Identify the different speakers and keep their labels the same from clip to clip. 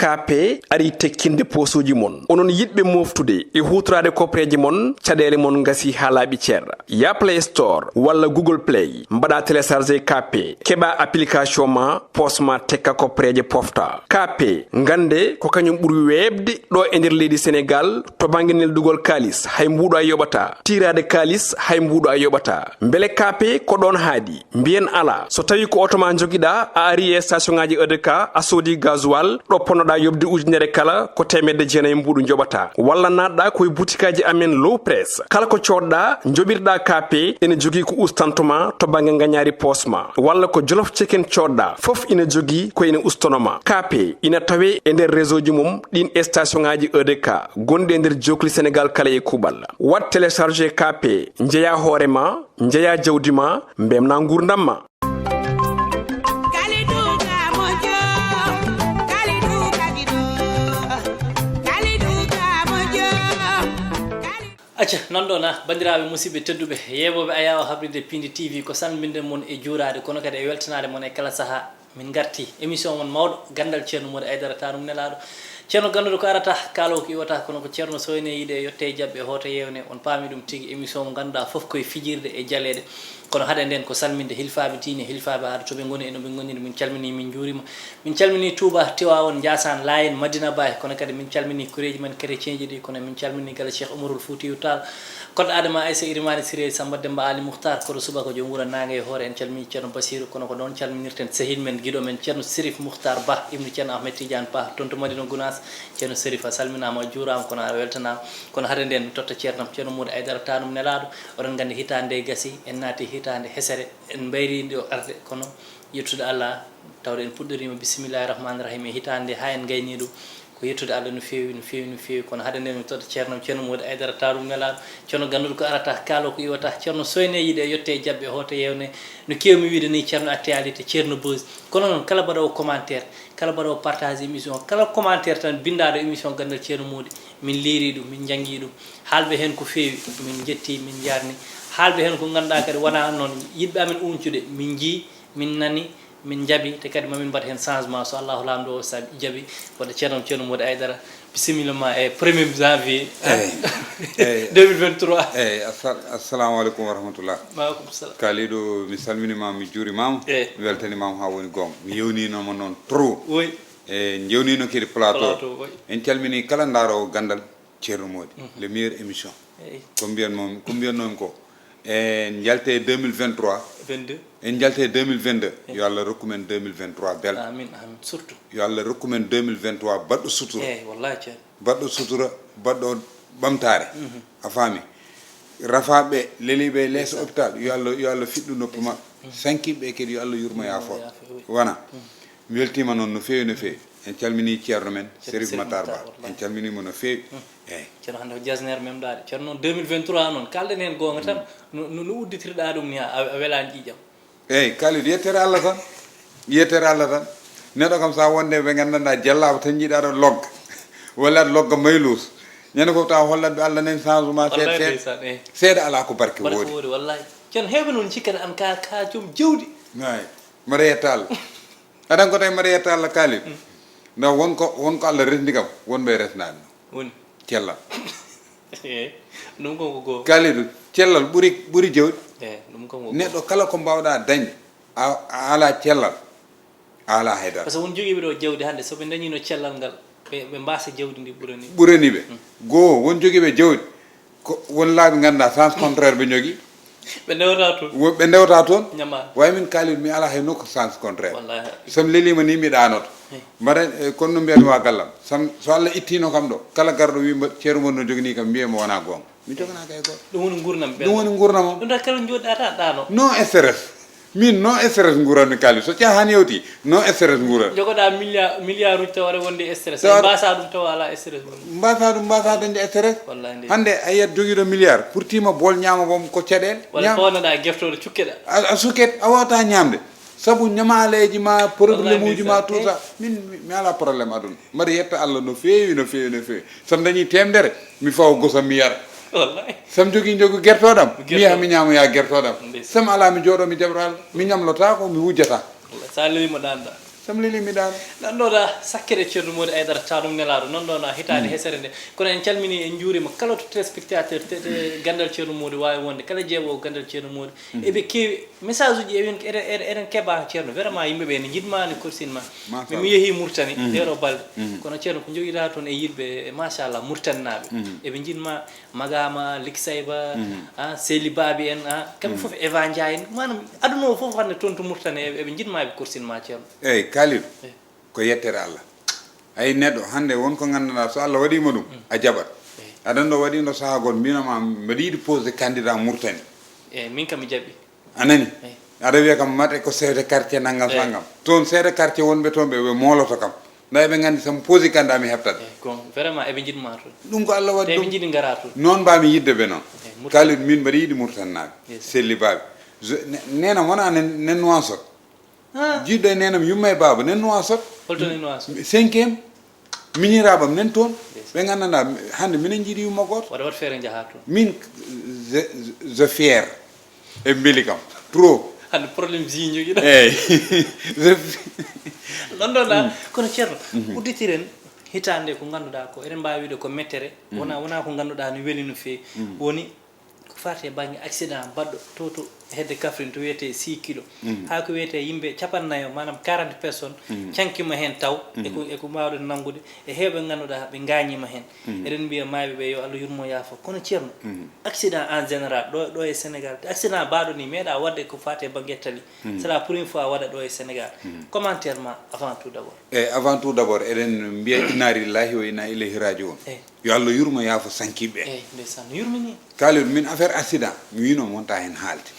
Speaker 1: KP ari tekkinde posuji mon onon yidbe moftude e hutrade kopreji mon cadele mon ngasi halabi cer ya Play Store wala Google Play mbada télécharger KP keba application ma posma tekka kopreje pofta KP ngande ko kanyum buri webde do e nder leydi Sénégal to banginel dugol kalis hay mbudo ay yobata tirade kalis hay mbudo ay yobata mbele KP ko don haadi mbien ala so tawi ko automa jogida a ari e station ngaji EDK a sodi gasoil do ponoda yobde ujunere kala ko temedde jeenay mbudu jobata walla nadda koy boutikaji amen low press kala ko codda jobirda KP ene jogi ko ustantuma to bangi nganyari posma walla ko jolof chicken codda fof ina jogi ko ina ustonoma KP ina tawe e nder réseau ji mum din station ngaji EDK gonde nder jokli Sénégal kala e kubal wat télécharger KP njeya horema njeya jawdima mbemna ngurdamma
Speaker 2: acca non ɗon bandiraɓe musidɓe tedduɓe yeɓoɓe ayawa habride Piindi TV ko salminde mon e juurade kono kadi e weltanade mon e kala saaha min garti émission mon mawɗo gandal Thierno Mody Aidara tanum nelaɗo Thierno ganduɗo ko arata kaalo ko iwata kono ko Thierno soyne yiide yotte jabɓe hoto yewne on paami ɗum tigui émission mo ganduɗa foof koye fijirde e jaleɗe kono haɗa nden ko salminde hilfaɓe diine hilfaɓe aada toɓe goni eno ɓe goniri min calmini min juurima min calmini Touba Tiwawon Ndiassane Layen Madina Baye kono kadi min calmini koreji men chrétien ji ɗi kono min calmini kala Cheikh Oumarul Foutiyou Tall kono Adama Aissa Irimani Siré Samba Demba Ali Mouhtar koto subaka joom wuura nangue e hoore en calmini Thierno Bassirou kono ko ɗon calminirten sehil men guiɗo men Thierno Sérif Mouhtar Ba ibnu Thierno Ahmed Tidiane Ba toon to Madina Gounass Thierno Sérif a salminama a juurama kono a weltanama kono haɗa nden mi totta Thierno Mody Aidara tanum nelaɗo oɗon gandi hitande gassi en naati hitande hesere en mbayride o arde kono yettude Allah tawde en puɗɗorima bisimillahi rahmani rahim e hitande ha en gayni ɗum ko yettude Allah no fewi no fewi no fewi kono haɗa nden mi totta Thierno Mody Aidara tanum nelaɗo Thierno ganduɗo ko arata kaalo ko iwata Thierno soyne yiide yotte jabɓe hoto yewne no kewmi wiide ni Thierno actualité Thierno Buzz kono noon kala mbaɗowo commentaire kala mbaɗowo partage émission kala commentaire tan bindaɗo émission gandal Thierno Mody min liiri ɗum min jangui ɗum haalɓe hen ko fewi min jetti min jarni haalɓe hen ko ganduɗa kadi wona noon yidɓe amen uncude min jii min nani min jaabi te kadi mamin mbaɗa hen changement so Allahu lamdo o saabi jaabi waɗa Thierno Mody Aidara bisimilla ma e 1er janvier 2023
Speaker 3: eyyi assalamu aleykum wa rahmatullah
Speaker 2: maaleykum salam
Speaker 3: kaaliɗo mi salminima mi juurimama mi weltanimama ha woni gonga mi yewninoma noon trop
Speaker 2: oui
Speaker 3: e jewnino kadi plateau en calmini kala daaro gandal Thierno Mody le meilleur émission ko mbiyannomi ko en jalte 2023
Speaker 2: 22
Speaker 3: en jalte 2022 yo Allah rokkumen 2023 bel
Speaker 2: amin amin surtout
Speaker 3: yo Allah rokkumen 2023 baɗɗo sutura
Speaker 2: wallahi Thierno
Speaker 3: baɗɗo sutura baɗɗo ɓamtare a faami rafaɓe leliɓe lees hôpital yo Allah fiɗɗu noppi maɓɓe sankiɓe kadi yo Allah yurmo yaafo wona mi weltima noon no fewi no fewi en calmini Thierno men Sérif Matar Ba en calminimo no fewi eyyi
Speaker 2: Thierno hande ko jasnere memɗade Thierno 2023 noon kalɗen hen gonga tan no udditirɗa ɗum ni a welani ƴiƴam
Speaker 3: eyyi kalid yettere Allah tan neɗɗo kam sa wonde ɓe gandanɗa jellaba tan jiiɗa ɗo logga walla aɗa logga maylus ñande fof tawa hollatɓe Allah nen changement seeɗa ala ko barke woodi
Speaker 2: wallahi Thierno heɓe noon cikkata an ka joom jawdi
Speaker 3: ay mbaɗa yetta Allah aɗan ko tawi mbaɗa yetta Allah kalid ndaw wonko Allah resdi kam wonɓe resnani
Speaker 2: woni
Speaker 3: cellal
Speaker 2: ɗum konko goo
Speaker 3: kalidou cellal ɓuuri jawdi
Speaker 2: ɗum konko
Speaker 3: neɗɗo kala ko mbawɗa dañde a ala cellal a ala haydara
Speaker 2: par ce que won joguiɓe ɗo jawdi hande soɓe dañino cellal ngal ɓe mbasa jawdi ndi
Speaker 3: ɓuraniɓe goo won joguiɓe jawdi ko won laaɓe ganduɗa sens contraire ɓe jogui
Speaker 2: ɓe ndewta toon
Speaker 3: way min kalid mi ala hay nokku sens contraire
Speaker 2: wallahi
Speaker 3: sam lelima ni mi ɗanoto mbaɗa kono no mbiyatmi wa gallam so Allah ittino kam ɗo kala garɗo wima Thierno Mody no jogani kam mbiyamo wona gonga mi jogana kay goto
Speaker 2: ɗum woni gurnam
Speaker 3: ɗum woni gurnamam
Speaker 2: ɗum kala joɗɗa tan ɗano
Speaker 3: non stress min non stress nguranmi kalid so cahan yewti non stress nguran
Speaker 2: jogoɗa milliard uji taw aɗa wonde stress mbasa ɗum taw ala stress
Speaker 3: mbasa dañde stress hande a yiyat joguiɗo milliard pour tima bool ñama bom ko caɗele
Speaker 2: walla pawnoɗa gueftode cukkeɗa
Speaker 3: a suket a wawata ñamde sabu ñamaleji ma probléme uji ma tout ça mi ala probléme aduna mbaɗa yetta Allah no fewi sam dañi temdere mi fawa gosam mi yara
Speaker 2: wallahi
Speaker 3: sam jogui guertoɗam mi yaha mi ñama ya guertoɗam sam ala mi jooɗo mi jaɓra Allah mi ñamlota ko mi wujjata
Speaker 2: sa lelima ɗanɗa
Speaker 3: sam lelimiɗano
Speaker 2: non ɗoɗa sakkere ceerno Mody Aidara tanum nelaɗo non ɗon hitande hesere nde kono en calmini en juurima kala to téléspectateur Ganndal ceerno Mody wawi wonde kala jeeɓo Ganndal ceerno Mody eɓe keewi message uji eɗen keeɓa ceerno vraiment yimɓeɓe ne jiɗma ne korsinma mi yeehi Mauritanie ɗeɗo balɗe kono ceerno ko joguiɗa toon e yimɓe machallah Mauritanie naɓe eɓe jiɗma Magama Liksayba Seli Babi en kamɓe foof Eva Ndiaye en manam aduna o foof hande toon to Mauritanie eɓe jiɗma eɓe korsinma ceerno
Speaker 3: eyyi Kalidou ko yettere Allah ay neɗɗo hande wonko ganduɗa so Allah waɗima ɗum a jaɓat aɗan ɗo waɗino saaha goto mbinoma mbeɗa yiiɗi posé candidat Mauritanie
Speaker 2: eyyi min kam mi jaɓi
Speaker 3: anani aɗa wiya kam mate ko chef de quartier naggam sangam toon chef de quartier wonɓe toon ɓe moloto kam nda eɓe gandi somi posé candidat mi heɓtat
Speaker 2: gon vraiment eɓe jiɗma toon
Speaker 3: ɗum ko Allah waɗi
Speaker 2: eɓe jiɗi gara toon
Speaker 3: noon mbami yidde ɓe noon Kalidou min mbaɗa yiiɗi Mauritanie naɓe selli baɓe nenam wona nen Nouakchott jiɗɗo e nenam yumma e baba nen Nouakchott
Speaker 2: holto nen Nouakchott
Speaker 3: 5e miniraɓam nen toon ɓe gandanɗa hande minen jiiɗi yumma goto
Speaker 2: waɗa wat feere jaha toon
Speaker 3: min je fier e beeli kam trop
Speaker 2: hande probléme ji joguiɗa
Speaker 3: eyyi
Speaker 2: non ɗon kono ceerno udditiren hitande ko ganduɗa ko eɗen mbawi wiide ko mettere wona ko ganduɗa no weeli no fewi woni ko fate banggue accident baɗɗo to hedde Kaffrine to wiyete 6 kilo ha ko wiyete yimɓe 49 manam 40 personnes cankima hen taw eko mbawɗen nanggude e heewɓe ganduɗa ɓe gañima hen eɗen mbiya maaɓe ɓe yo Allah yurmo yaafo kono ceerno accident en général ɗo e Sénégal accident baɗo ni meeɗa wadde ko fate banggue tali c'est la première fois waɗa ɗo e Sénégal commentaire ma avant tout d'abord
Speaker 3: avant tout d'abord eɗen mbiya inna lillahi wa inna ilayhi rajiun yo Allah yurmo yaafo sankiɓe
Speaker 2: eyyi ndeysan yurmini
Speaker 3: Kalidou min affaire accident mi wino monta hen haalde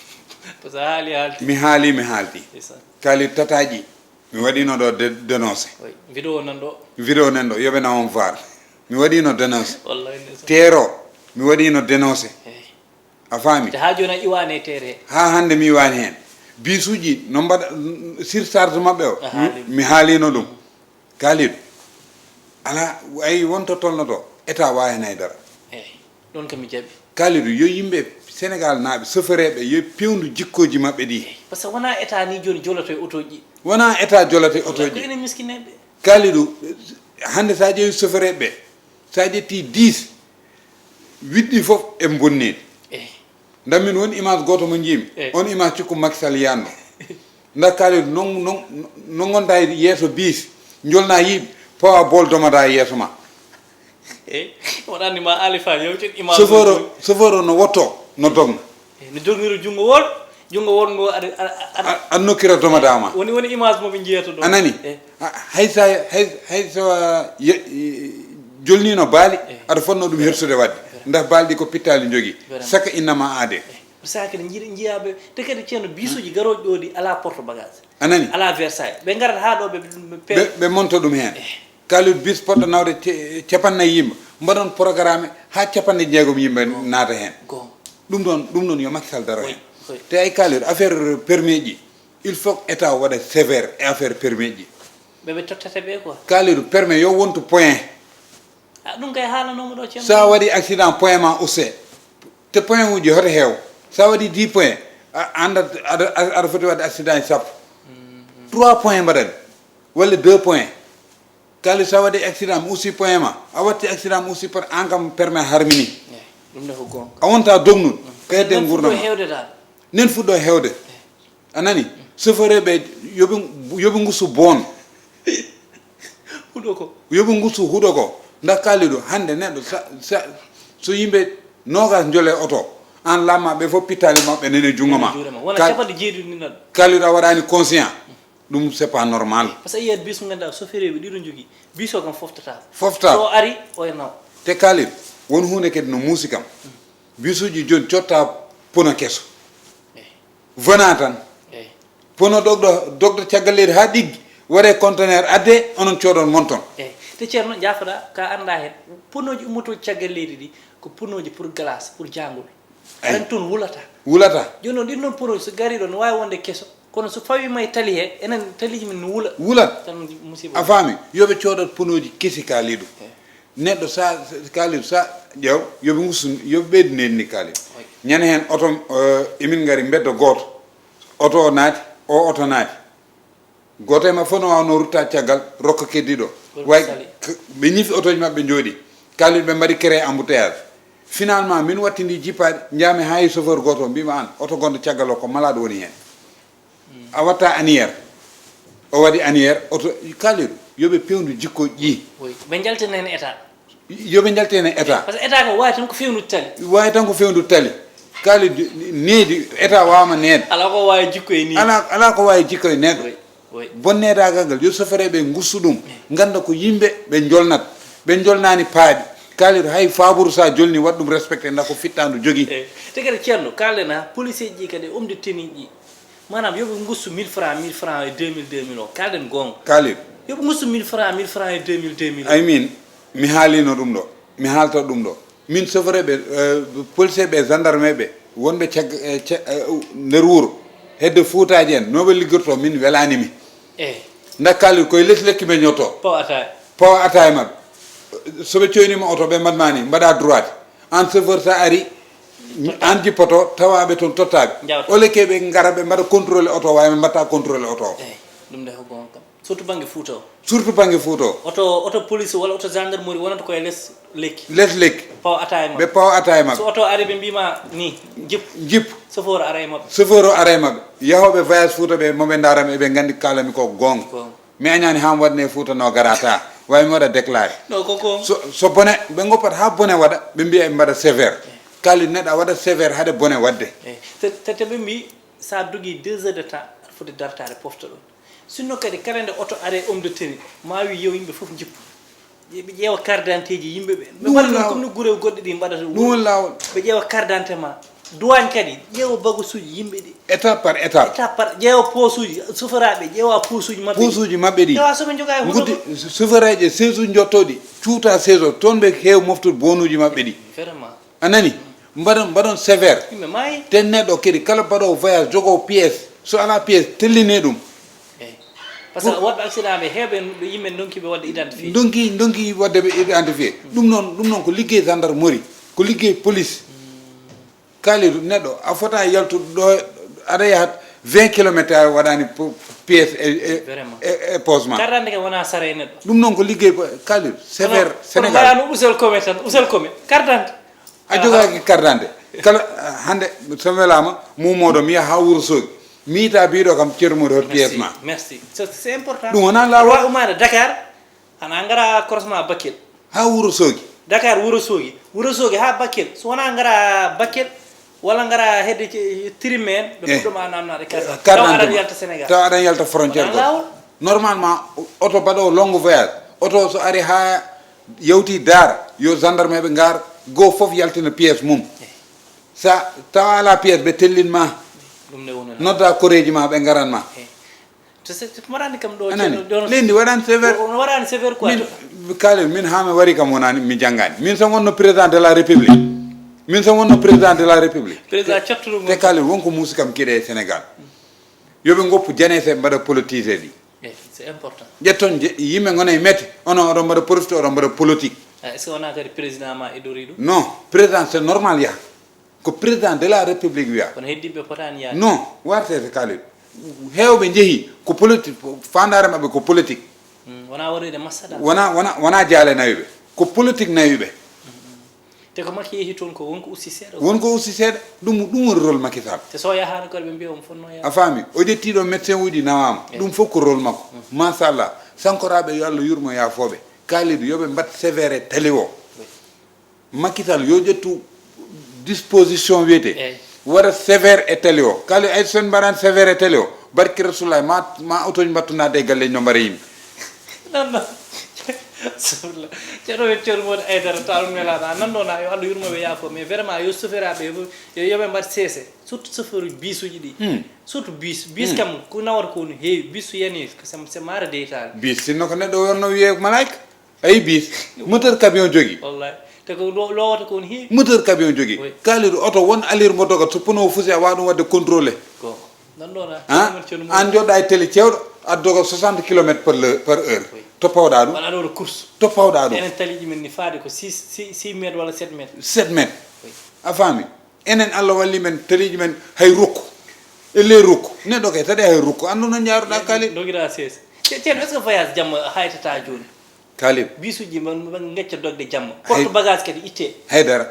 Speaker 2: parce que haalti
Speaker 3: mi haalti Kalidou tataji mi waɗino ɗo dénoncé
Speaker 2: vidéo nan ɗo
Speaker 3: yoɓe nawon var mi waɗino dénoncé
Speaker 2: wallahi
Speaker 3: teero mi waɗino dénoncé a faami
Speaker 2: ha joni a iwane tere
Speaker 3: ha hande mi iwani hen bisuji no mbaɗa surcharge mabɓe o mi haalino ɗum Kalidou ala ayi wonto tolno to état wawi hen haydara
Speaker 2: eyyi ɗon kam mi jaaɓi
Speaker 3: Kalidou yo yimɓe Sénégal naaɓe sofereɓe yo pewndu jikkoji mabɓe ɗi
Speaker 2: par ce que wona état ni joni joloto e auto ji
Speaker 3: wona état jolate auto ji
Speaker 2: ene miskineɓe
Speaker 3: Kalidou hande sa ƴeewi sofereɓe sa ƴetti 10 wiɗɗi foof e bonnede ndammin won image goto mo jiimi on image cikku Macky Sall yanno nda Kalidou non gonta e yeeso bis jolna yiiɓe pawa bol domada e yeeso ma
Speaker 2: wonanni ma alifa yewten image
Speaker 3: chauffeur o no wotto no dogna
Speaker 2: no jogniro jungo won ngo
Speaker 3: aɗa nokkira domadama
Speaker 2: woni image moɓe jeyata ɗo
Speaker 3: anani hay so jolnino baali aɗa fonno ɗum hersude wadde nda baali ɗi ko pittali jogui saka innama ade
Speaker 2: saka ne jiiyaɓe te kadi ceerno bisuji garoji ɗo ɗi ala porte bagage
Speaker 3: anani
Speaker 2: ala Versailles ɓe garat ha ɗo
Speaker 3: ɓe monta ɗum hen Kalidou bis poɗɗo nawde 50 yimɓe mbaɗon programme ha 60 yimɓe naata hen ɗum ɗon yo Macky Sall daro hen te ay Kalidou affaire permis ji il faut état waɗa sévère e affaire permis ji
Speaker 2: ɓeɓe tottata ɓe quoi
Speaker 3: Kalidou permis yo wontu point
Speaker 2: ɗum kay haalanoma ɗo ceerno
Speaker 3: sa waɗi accident point ma usse te point uji hoto heew sa waɗi 10 point anda aɗa foti wadde accident e sappo 3 point mbaɗani walla 2 point Kalidou sa waɗi accident mi ussi point ma a watti accident mi ussi point an kam permis harmini
Speaker 2: ɗum ne ko gonga
Speaker 3: a wonta dognude kayde gurdam
Speaker 2: nen
Speaker 3: fuɗɗo hewde a nani chauffeur ɓe yoɓe gussu boon
Speaker 2: huuɗo ko
Speaker 3: yoɓe gussu huuɗo ko nda Kalidou hande neɗɗo so yimɓe nogas jole auto an lammaɓe fof pittali mabɓe nene jungo ma Kalidou a waɗani conscient ɗum c'est pas normal
Speaker 2: par ce que yiyat bis mo ganduɗa chauffeur ɓe ɗiɗo jogui bis o kam foftata
Speaker 3: o
Speaker 2: ari o e naw
Speaker 3: te Kalidou won hunde kadi no muusi kam bisuji joni cotta pono kesso wona tan pono dogɗo caggal leydi ha ɗiggi waɗe conteneur adde onon coodon monton
Speaker 2: te ceerno jafoɗa ka anda hen ponoji ummotoji caggal leydi ɗi ko ponoji pour glace pour jangol aɗan toon wulata joni noon ɗin noon ponoji so gari ɗo no wawi wonde kesso kono so fawima e tali he enen taliji min no wulat tan musiba
Speaker 3: a faami yoɓe coodot ponoji kesi Kalidou neɗɗo sa Kalidou sa ƴeew yoɓe gussu yoɓe ɓeydineni ni Kalidou ñande hen oto emin gari beddo goto oto naati o oto naati goto e ma fof no wawno rutta caggal rokka keddiɗo way ɓe ñifi auto ji mabɓe jooɗi kalliɗo ɓe mbaɗi créé embouteillage finalement min wattindi jippaɗe jaami ha e chauffeur goto mbima an auto gonɗo caggal o ko malade woni hen a watta anniére o waɗi anniére auto kalliɗo yoɓe pewndu jikko ƴi
Speaker 2: ɓe jaltina hen état
Speaker 3: yoɓe jaltina hen état
Speaker 2: par ce que état ko wawi tan ko fewnude tali
Speaker 3: wawi tan ko fewnude tali kalliɗo needi état wawma neede
Speaker 2: ala ko wawi jikko e ni
Speaker 3: ala ko wawi jikko e neɗɗo bonnedagal ngal yo sofereɓe gussu ɗum ganda ko yimɓe ɓe jolnat ɓe jolnani paaɗi kalliɗo hay fabouru sa jolni waɗ ɗum respecté nda ko fittandu jogui
Speaker 2: te kadi ceerno kalden ha policier ji kadi omde tenue ji manam yoɓe gussu 1000 francs e 2000 o kalden gonga
Speaker 3: kalliɗo
Speaker 2: yoɓe gussu 1000 francs e 2000
Speaker 3: ay min mi haalino ɗum ɗo mi haalta ɗum ɗo min sofereɓe policier ɓe gendarme ɓe wonɓe nder wuuro hedde fuutaji en noɓe liggorto min welanimi nda kalliɗo koye less lekki ɓe ñotto pawa ata e mabɓe soɓe coynima auto ɓe mbaɗmani mbaɗa droite en chauffeur sa ari an jippoto tawaɓe toon tottaɓe o lekke ɓe gara ɓe mbaɗa contrôlé auto wawi ɓe mbatta contrôlé auto o
Speaker 2: ɗum de ko gon kam surtout banggue fouta o
Speaker 3: surtout banggue fouta o
Speaker 2: auto police walla auto gendarmerie wonata koye less lekki pawa ata e mabɓe
Speaker 3: ɓe pawa ata e mabɓe
Speaker 2: so auto ari ɓe mbima ni jip chauffeur ara e mabɓe
Speaker 3: chauffeur o ara e mabɓe yahoɓe voyage fouta ɓe moɓe darami eɓe gandi kalami ko gonga mi añani ha waɗne fouta no garata wawi mi waɗa déclaré so bone ɓe goppat ha bone waɗa ɓe mbiya ɓe mbaɗa sévère kalli neɗɗo a waɗa sévère haade bone wadde
Speaker 2: te ɓe mbi sa dogui 2 heures de temps aɗa foti dartade pofta ɗon sinno kadi kala nde auto are homme de tenue ma wi yew yimɓe foof jippu ɓe ƴeewa carte d'identité ji yimɓe ɓe ɓe mbaɗa ɗum comme no guure goɗɗe ɗi mbaɗata
Speaker 3: ɗum won lawol
Speaker 2: ɓe ƴeewa carte d'identité ma douane kadi ƴeewa bagage uji yimɓe ɗi
Speaker 3: étape par étape
Speaker 2: ƴeewa poche uji chauffeuraɓe ƴeewa poche uji
Speaker 3: mabɓe ɗi
Speaker 2: ƴeewa soɓe joga
Speaker 3: guddi chauffeur aji seize uji jottoɗi cuuta seize o toon ɓe heew moftude bonuji mabɓe ɗi
Speaker 2: vraiment
Speaker 3: a nani mbaɗon sévère
Speaker 2: yimɓe maayi
Speaker 3: ten neɗɗo kadi kala mbaɗowo voyage jogo pièce so ala pièce telline ɗum
Speaker 2: par ce que woɗɓe accident ɓe heeɓe yimɓe donkiɓe wadde identifié
Speaker 3: donki wadde ɓe identifié ɗum noon ko liggey gendarmerie ko liggey police kaaliɗo neɗɗo a fota yaltude ɗo aɗa yahat 20 kilométre a waɗani pièce e posement
Speaker 2: carte d'identité wona sara neɗɗo
Speaker 3: ɗum noon ko liggey kaaliɗo sévère sénégal
Speaker 2: mbaɗano usel comé tan usel comé carte d'identité
Speaker 3: a jogaki carte d'identité kala hande so welama mumoɗo mi yaha ha Wourossogui mi yita biɗo kam ceermoɗo hot pièce ma
Speaker 2: merci c'est important
Speaker 3: ɗum wona lawol
Speaker 2: umade Dakar hana gara croisement Bakel
Speaker 3: ha Wourossogui
Speaker 2: Dakar Wourossogui ha Bakel so wona gara Bakel walla gara hedde tirimme en ɓe puɗɗoma namnade carte aɗa yalta Sénégal
Speaker 3: taw aɗan yalta frontiére go normalement auto baɗowo longue voyage auto so ari ha yawti Dar yo gendarme ɓe gar go foof yaltina pièce mum sa tawa ala pièce ɓe tellinma nodda koreji ma ɓe garanma
Speaker 2: waɗani kam ɗo
Speaker 3: lendi waɗani sévère
Speaker 2: waɗani sévère quoi
Speaker 3: min kaali min ha mi wari kam wonani mi janggani min sam wonno président de la république
Speaker 2: président cottuɗum
Speaker 3: te kaali wonko muusi kam kiɗe e Sénégal yoɓe goppu janese mbaɗa politisé ɗi
Speaker 2: c'est important
Speaker 3: ƴetton yimɓe gona e metti oɗon mbaɗa profité oɗon mbaɗa politique
Speaker 2: est ce que wona kadi président ma idori ɗum
Speaker 3: non président c'est normal yaha ko président de la république wiya
Speaker 2: kono heddiɓe potani yaade
Speaker 3: non wartete kaaliɗo heewɓe jeehi ko politique fandare mabɓe ko politique
Speaker 2: wona waɗoyde massaɗa
Speaker 3: wona jaale nawiɓe ko politique nawiɓe
Speaker 2: te ko makki yeehi toon ko wonko ussi seeɗa
Speaker 3: ɗum woni rôle Macky Sall
Speaker 2: te so yahano kadi ɓe mbiya omo fonno yaade
Speaker 3: a faami o ƴettiɗo médecin uji nawama ɗum fof ko rôle makko machallah sankoraɓe yo Allah yurmo yafoɓe kaaliɗo yoɓe mbat sévère e tali o Macky Sall yo ƴettu disposition wiyete waɗa sévère e télé o kala ay sen mbaɗani sévère e télé o barki rasulullah ma autoji mbattunade e galleji no mbaɗa yimɓe
Speaker 2: non sohla ceerno Mody Aidara taw melaɗa nanɗona yo Allah yurmoɓe yaafo mais vraiment yo chauffeuraɓe yo yoɓe mbat seese surtout chauffeur uji bus uji ɗi surtout bus kam ko nawata ko no heewi bus so yani c'est mara deytade
Speaker 3: bus sinno ko neɗɗo wonno wiye malayka ayi bus moteur camion jogui
Speaker 2: wallahi te ko lowata ko no heewi
Speaker 3: moteur camion jogui kaaliɗo auto won allure mo dogat so pono fusi a wawa ɗum wadde contrôlé
Speaker 2: nanɗona
Speaker 3: an joɗɗa e télé cewɗo a doga 60 km par heure toppawɗa ɗum
Speaker 2: waɗa ɗo course
Speaker 3: toppawɗa ɗum
Speaker 2: enen taliji men ni faade ko 6 métres walla 7 métres
Speaker 3: 7 métres a faami enen Allah walli men taliji men hay rokku e ley rukku neɗɗo kay tadi hay rukku andu no jaaruɗa kalib
Speaker 2: dogira ses Thierno est ce que voyage jamma haytata joni
Speaker 3: kalib
Speaker 2: bisuji man ngecca dogde jamma porte bagage kadi itte
Speaker 3: haydara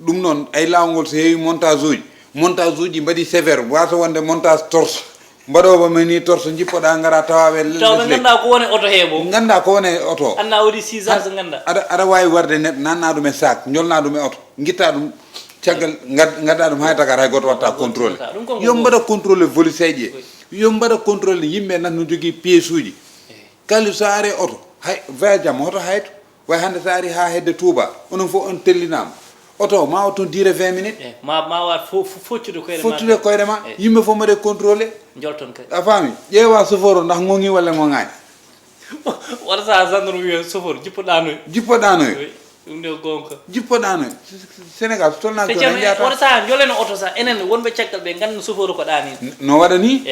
Speaker 3: ɗum noon ay lawol so heewi montage uji mbaɗi sévère wata wonde montage torse mbaɗoba mani torse jippoɗa ngara tawaɓe
Speaker 2: taw ɓe ganda ko woni auto heebo
Speaker 3: ganda ko woni auto
Speaker 2: anna wodi 6 ans ganda
Speaker 3: aɗa wawi warde neɗɗo nanna ɗum e sac jolna ɗum e auto guitta ɗum caggal gadda ɗum hay Dakar hay goto watta contrôlé yo mbaɗa contrôlé voliseji e yo mbaɗa contrôlé yimɓe nan no jogui pièce uji kali so ari auto hay voyage jamma hoto hayto way hande so ari ha hedde Touba onon fof on tellinama auto ma o toon duré 20 minutes
Speaker 2: ma wat foccude
Speaker 3: koyɗe ma yimɓe fof mbaɗe contrôlé
Speaker 2: jolton kay
Speaker 3: a faami ƴeewa chauffeur o ndax gongi walla gongani
Speaker 2: wata sa gendarme wiye chauffeur jippoɗanoy ɗum nde gonka
Speaker 3: jippoɗanoy Sénégal so tolna
Speaker 2: wata sa joleno auto sa enen wonɓe caggal ɓe ganda chauffeur ko ɗani
Speaker 3: no waɗa ni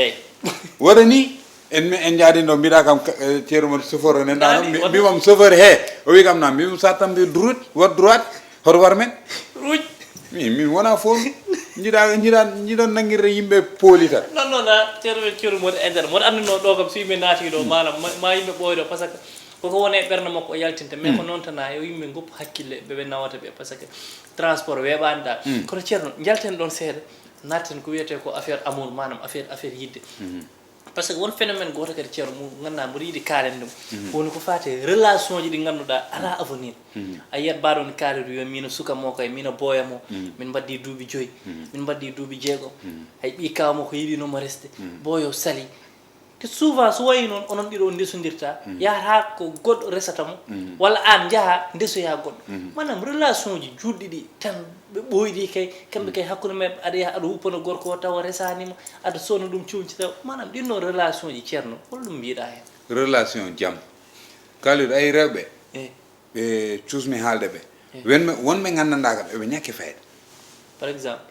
Speaker 3: waɗa ni en jaadi ɗo mbiɗa kam ceeru mo chauffeur o nenɗano mbimam chauffeur he o wi kam na mbimam sa tan mbi droite wat droite hoto war men
Speaker 2: ruuj
Speaker 3: min wona fof jiɗon nanguirde yimɓe pooli tan
Speaker 2: non ceeru Mody Aidara moɗo andino ɗo kam so yimɓe naati ɗo manam ma yimɓe ɓooyɗo par ce que koko wone ɓerde makko o yaltinta mais ko noon tana yo yimɓe goppu hakkille ɓeɓe nawata ɓe par ce que transport weeɓani ɗa kono ceerno jalten ɗon seeɗa natten ko wiyete ko affaire amour manam affaire yidde par ce que won phénomène goto kadi ceerno mo ganduɗa mboɗo yiiɗi kaalen ɗum woni ko fate relation ji ɗi ganduɗa ala avenir a yiyat mbaɗo ni kaalido yo mino sukamo kay mino boyamo min mbaddi duuɓi 5 min mbaddi duuɓi 6 hay ɓi kawmo ko yiɗinomo resde boyo sali te souvent so wayi noon onon ɗiɗo ndesodirta yahata ko goɗɗo resatamo walla an jaaha ndesoya goɗɗo manam relation ji juɗɗi ɗi tan ɓe ɓoyɗi kay kamɓe kay hakkude men aɗa yaha aɗa wuppana gorko o tawa resanima aɗa sowna ɗum cuuñci taw manam ɗinno relation ji ceerno holɗum mbiɗa hen
Speaker 3: relation jaam kaliɗo ay rewɓe ɓe cuusmi haalde ɓe wonɓe gandanɗa kam eɓe ñakke fayda
Speaker 2: par exemple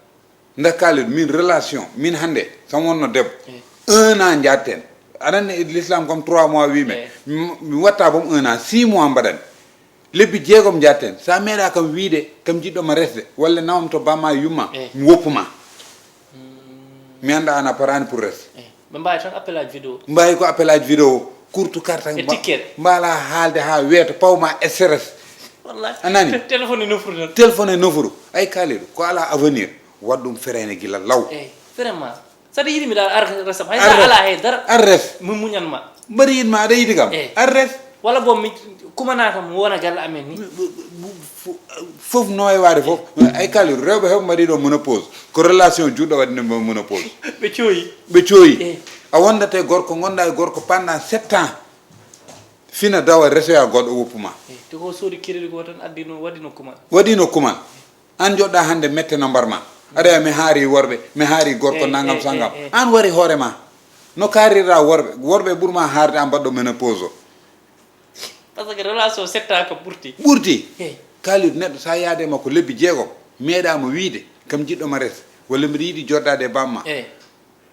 Speaker 3: nda kaliɗo min relation min hande sam wonno debbo 1 an jatten aɗanne l'islam comme 3 mois wime mi watta boom 1 an 6 mois mbaɗani lebbi 6 jatten sa meeɗa kam wiide kam jiɗɗoma resde walla nawam to bamma yumma mi woppuma mi anda an a parani pour resde
Speaker 2: ɓe mbawi tan appelage vidéo
Speaker 3: mbawi ko appelage vidéo courte carte mbala haalde ha weeto pawma SRS anani téléphone e nofuru ay kaliɗo ko ala avenir wat ɗum ferene guila law
Speaker 2: vraiment saɗa yiɗi mbiɗa ar resam hay sa ala haydara ar res mi muñanma
Speaker 3: mbaɗa yiɗma aɗa yiɗi kam ar res
Speaker 2: walla boom mi kumana kam wona galle amen ni
Speaker 3: fof no e waade fof ay kaliɗo rewɓe heɓe mbaɗi ɗo monopause ko relation juɗɗo waɗi nde monopause ɓe cooyi a wondate gorko gonɗa e gorko pendant 7 ans fina dawa resoya goɗɗo woppuma
Speaker 2: te ko soodi crédit ko tan addino
Speaker 3: waɗino kuman an joɗɗa hande mette number ma aɗa mi haari worɓe mi haari gorko nangam sangam an wari hoorema no kaarira worɓe ɓuurma haarde an mbaɗɗo ménopause o
Speaker 2: par ce que relation 7 ans ko
Speaker 3: ɓurti kaliɗo neɗɗo sa yaade makko lebbi 6 meeɗama wiide kam jiɗɗoma res walla mbiɗa yiiɗi joddade e bamma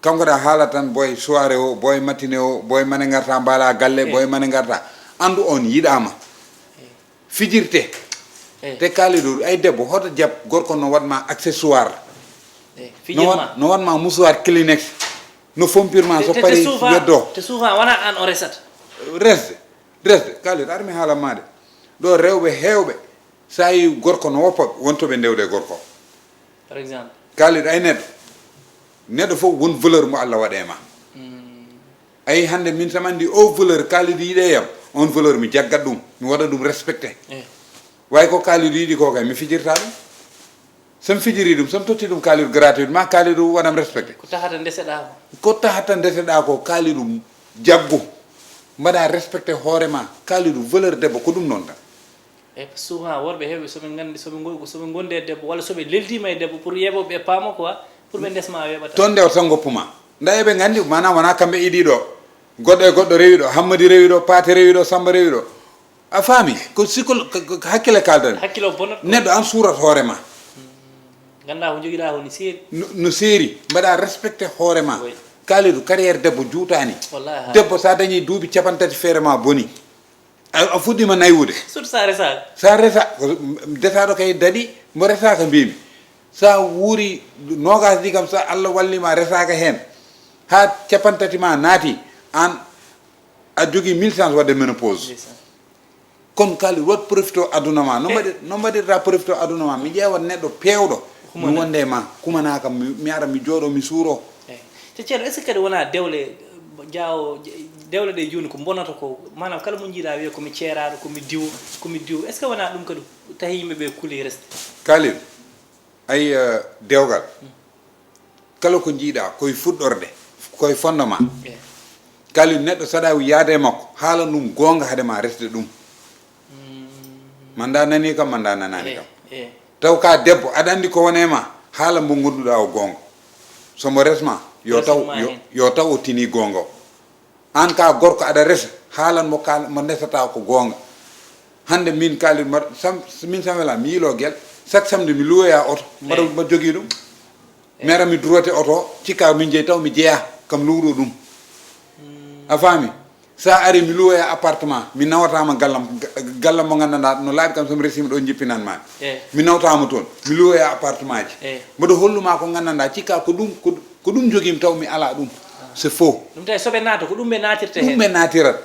Speaker 3: kanko ɗa haala tan boy soirée o boy matinée o boy mane garta mbala galle boy mane garta andu on yiɗama fijirte te kaliɗo ay debbo hoto jab gorko no waɗma accessoire no waɗma mousoir Kleenex no fompirma so pari weddo
Speaker 2: te souvent wona an o resata
Speaker 3: resde kaliɗo armi haala made ɗo rewɓe hewɓe sa yi gorko no woppa wontoɓe ndewde gorko
Speaker 2: par exemple
Speaker 3: kaliɗo ay neɗɗo fof won valeur mo Allah waɗe ma ayi hande min tam andi o valeur kaliɗo yiɗe yam on valeur mi jaggat ɗum mi waɗa ɗum respecté way ko kaliɗo yiɗi ko kay mi fijirta ɗum somi fijiri ɗum somi totti ɗum kaliɗo gratuit ma kaliɗo waɗam respecté ko tahata ndeseɗa ko kaliɗo jaggu mbaɗa respecté hoorema kaliɗo valeur debbo ko ɗum noon tan
Speaker 2: souvent worɓe heɓe soɓe gonde e debbo walla soɓe leldima e debbo pour yeɓoɓe paama quoi pour ɓe ndesma weɓata
Speaker 3: toon ndew tan goppuma nda eɓe gandi manam wona kamɓe iɗi ɗo goɗɗo e goɗɗo rewi ɗo Hammadi rewi ɗo Paate rewi ɗo Samba rewi ɗo a faami ko hakkille kaldani
Speaker 2: hakkille o bonat
Speaker 3: neɗɗo an suurat hoorema
Speaker 2: ganda ko joguiɗa ko
Speaker 3: no seeri mbaɗa respecté hoorema kaliɗo carrière debbo juutani debbo sa dañi duuɓi 50 feere ma boni a fuɗɗima naywude
Speaker 2: surtout sa resaka
Speaker 3: sa resa desaɗo kay daɗi mo resaka mbimi sa wuuri nogas ɗi kam sa Allah wallima resaka hen ha capantati ma naati an a jogi 1000 chance wadde ménopause kon kali wat profito aduna ma no mbaɗirta profito aduna ma mi ƴeewat neɗɗo pewɗo mi wonde ma kumanaka mi ara mi jooɗo mi suuro
Speaker 2: te ceerno est ce que kadi wona dewle jaawo dewle ɗe joni ko bonata ko manam kala mo jiiɗa wiya komi ceeraɗo komi diw est ce que wona ɗum kadi tahi yimɓeɓe kuuli resde
Speaker 3: kalil ay dewgal kala ko jiiɗa koye fuɗɗorde koye fondement kalil neɗɗo saɗa yaade makko haala ɗum gonga haadema resde ɗum manda nani kam manda nanani kam taw ka debbo aɗa andi ko wone ma haala mbo gonduɗa o gonga somo resma yo taw o tini gonga o an ka gorko aɗa resa haalan mo nesata ko gonga hande min kaali min samela mi yilo guel chaque samedi mi luwoya auto mbaɗa jogui ɗum mera mi droite auto cikka min jeeyi taw mi jeeya kam luwɗo ɗum a faami sa ari mi luwoya appartement mi nawatama gallam mo gandanɗa no laaɓi kam somi resima ɗo jippinanmami mi nawtama toon mi luwoya appartement ji mboɗo holluma ko gandanɗa cikka ko ɗum joguimi taw mi ala ɗum c'est faux
Speaker 2: ɗum tawi soɓe naata ko ɗum ɓe natirta
Speaker 3: ɗum ɓe natirat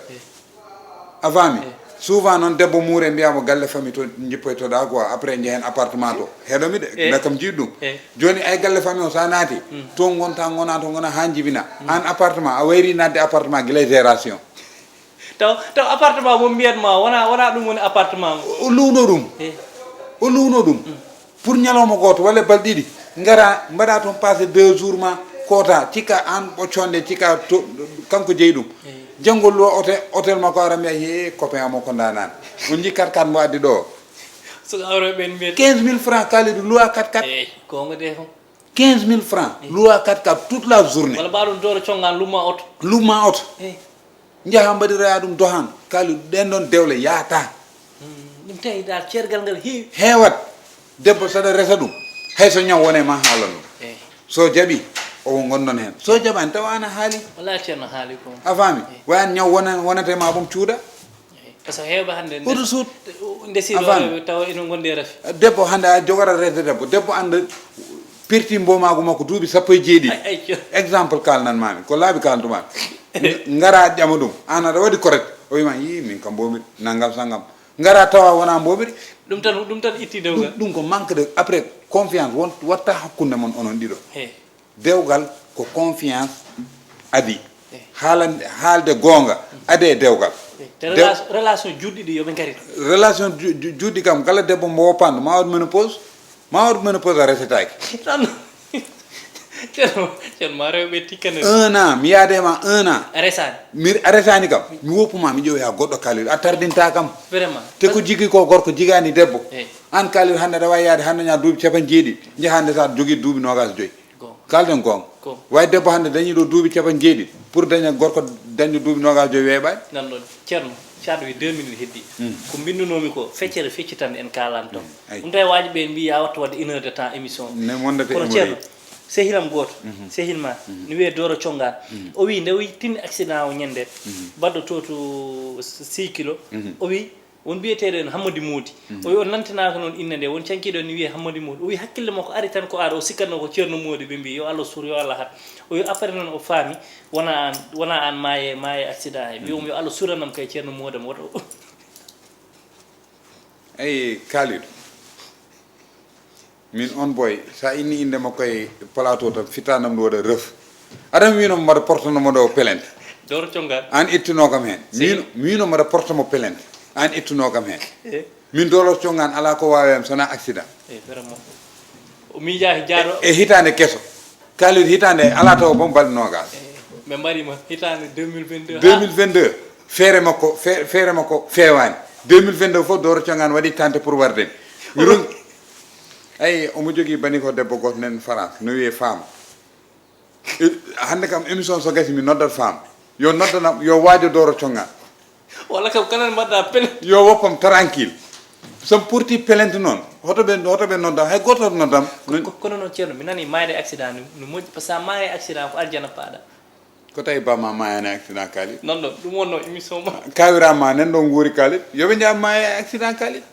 Speaker 3: a faami souvent noon debbo muure mbiyamo galle famille to jippoytoɗa quoi après jehen appartement to heɗomi de ɓe kam jiiɗ ɗum joni ay galle famille o sa naati to gonta gona ha jibina an appartement a wayri nadde appartement guila gération
Speaker 2: taw appartement mo mbiyatma wona ɗum woni appartement
Speaker 3: o luwno ɗum pour ñalawma goto walla balɗiɗi gara mbaɗa toon passé 2 jours ma kota cikka an ɓocconde cikka kanko jeeyi ɗum janngol lo hôtel makko ara mbiya he copain amo ko danani on jikkat kat mo addi ɗo
Speaker 2: so awre ɓen mbiyat
Speaker 3: 15000 francs kalidu loi 4x4
Speaker 2: gonga de ko
Speaker 3: 15000 francs loi 4x4 toute la journée
Speaker 2: wala baɗum doro congan
Speaker 3: lumma auto jaha mbaɗiraya ɗum dohan kalidu ɗen ɗon dewle yaata
Speaker 2: ɗum tawi dal ceergal ngal heewi
Speaker 3: heewat debbo saɗa resa ɗum hay so ñaw wone ma haalan ɗum so jaaɓi o gonɗon hen so jaɓani tawa ana haali
Speaker 2: wala ceerno haali ko
Speaker 3: a faami wayan ñaw wonatema ɓum cuuɗa
Speaker 2: par ce que heewɓe hannde
Speaker 3: oto suut
Speaker 2: ndesiɗo tawa ino gondi rafi
Speaker 3: debbo hannde a jogata resde debbo anda pirti mbomago makko duuɓi 17 exemple kalnanmami ko laaɓi kalntumami ngara ƴama ɗum an aɗa waɗi correct o wima yi min kam mbomiri naggam sanggam ngara tawa wona mbomiri
Speaker 2: ɗum tan itti dewgal
Speaker 3: ɗum ko manque de après confiance watta hakkunde mon onon ɗiɗo dewgal ko confiance adi haalde gonga adi e dewgal
Speaker 2: relation juɗɗi ɗi yoɓe garit
Speaker 3: relation juɗɗi kam kala debbo mo woppando ma waɗ ménopause a resetaki
Speaker 2: ceerno ma rewɓe tikkane
Speaker 3: 1 an mi yaadema 1 an
Speaker 2: a resani
Speaker 3: kam mi woppuma mi ƴeewi ha goɗɗo kaliɗo a tardinta kam
Speaker 2: vraiment
Speaker 3: te ko jigui ko gorko jigani debbo an kaliɗo hande aɗa wawi yaade hande ña duuɓi 7 jahande sa jogui duuɓi 25 kalden gonga way debbo hande dañi ɗo duuɓi 7 pour daña gorko dañde duuɓi 25 weeɓani
Speaker 2: nan ɗon ceerno caɗo wi 2 minutes heddi ko bindunomi ko feccere feccitande en kalani toon ɗum tawi waji ɓe mbi ya wattu wadde 1 heure de temps émission kono ceerno sehilam goto sehil ma no wiye doro congan o wi nde tinni accident o ñande baɗɗo to 6 kilo o wi won biyeteɗo en Hammadi Mody o wi o nantinaka noon inne nde won cankiɗo ni wiye Hammadi Mody o wi hakkille makko ari tan ko aɗa o sikkanno ko ceerno Mody ɓe mbi yo Allah suur yo Allah hat o wi après noon o faami wona an maaye accident he wiyomo yo Allah suranam kay ceerno Mody mo waɗa
Speaker 3: eyi Kalidou min on boy sa inni inde makko e plateau tan fitanam ɗo waɗa ref aɗa wino mbaɗa portanomo ɗo plainte
Speaker 2: doro congal
Speaker 3: an ittuno kam hen mino mbaɗa portamo plainte an ittuno kam hen min dolo congan ala ko wawem sona accident
Speaker 2: vraiment o miijaaki jaaro
Speaker 3: e hitande kesso Kalidou hitande ala taw bom balɗe nogas
Speaker 2: ɓe mbaɗima hitande
Speaker 3: 2022 feere makko fewani 2022 fof doro congan waɗi tante pour warden eyi omo jogui bani ko debbo goto nen France no wiye femme hande kam émission so gasi mi noddat femme yo noddanam yo waajo doro congan
Speaker 2: walla kam kala mbaɗɗa plainte
Speaker 3: yo woppam tranquille somi pourti plainte noon hotoɓe noddam hay goto hoto noddam
Speaker 2: kono noon ceerno mi nani mayde accident no moƴƴi par ce que maayi accident ko aljana paaɗa
Speaker 3: ko tawi bamma mayani accident Kalidou
Speaker 2: non ɗum wonno émission ma
Speaker 3: kawiranma nen ɗon guuri Kalidou yoɓe jaa maayi accident Kalidou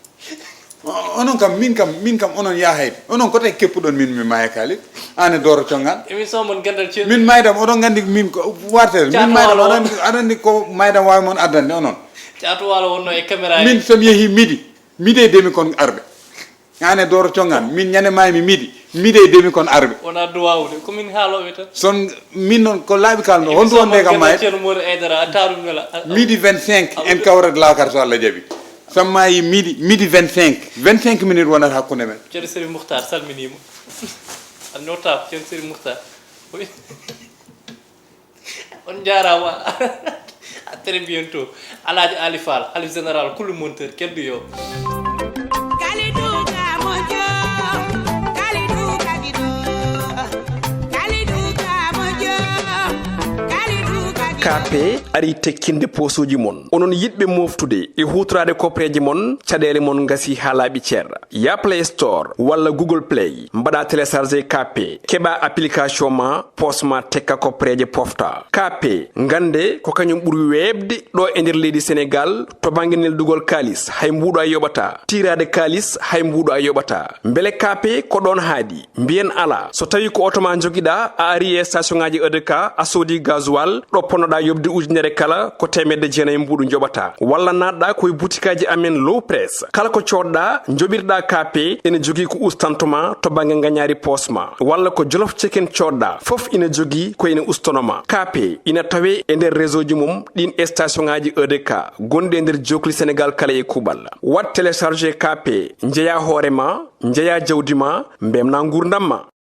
Speaker 3: onon kam min kam onon yahayde onon kote keppuɗon min mi maya kalit ane doro congan
Speaker 2: émission mon Ganndal Thierno
Speaker 3: min maydam oɗon gandi min ko wartere min maydam aɗa andi ko maydam wawi mon addande onon
Speaker 2: caatu walo wonno e caméra
Speaker 3: min somi yeehi midi e demi kon arɓe ane doro congan min ñande maymi midi e demi kon arɓe
Speaker 2: wona duwawde komin haaloɓe tan
Speaker 3: son min noon ko laaɓi kalno honto wonde kam may
Speaker 2: Thierno Mody Aidara a taarumela
Speaker 3: midi 25 en kawrat laakar so Allah jaaɓi sammayi midi 25 minutes wonata hakkunde men
Speaker 2: ceerno Serigne Mouhtar salminima a notama ceerno Serigne Mouhtar on jarama à très bientôt Alhaji Ali Fall halif général kulu monteur keddu yo
Speaker 1: KP ari tekkinde posuji mon onon yidbe moftude e hutrade kopreji mon caɗele mon ngasi ha laaɓi ceerra ya Play Store walla Google Play mbaɗa télécharger KP keɓa application ma posma tekka kopreje pofta KP ngande ko kañum ɓuuri webde ɗo e nder leydi Sénégal to banggue neldugol kalis hay mbuɗo a yoɓata tirade kalis hay mbuɗo a yoɓata beele KP ko ɗon haadi mbiyen ala so tawi ko auto ma joguiɗa a ari e station ngaji EDK a soodi gasoil ɗo ponnoɗa yobde ujunere kala ko temedde jeenayi mbuɗu joɓata walla natɗa koye boutikaji amen low press kala ko coɗɗa joɓirɗa KP ene jogui ko ustantoma to banggue gagnari posma walla ko jolof chicken coɗɗa foof ina jogui ko ene ustonoma KP ina tawe e nder réseau ji mum ɗin station ngaji EDK gonɗi e nder jokli Sénégal kala e kuuɓal wat téléchargé KP jeeya hoorema jeeya jawdi ma mbemna gurdam ma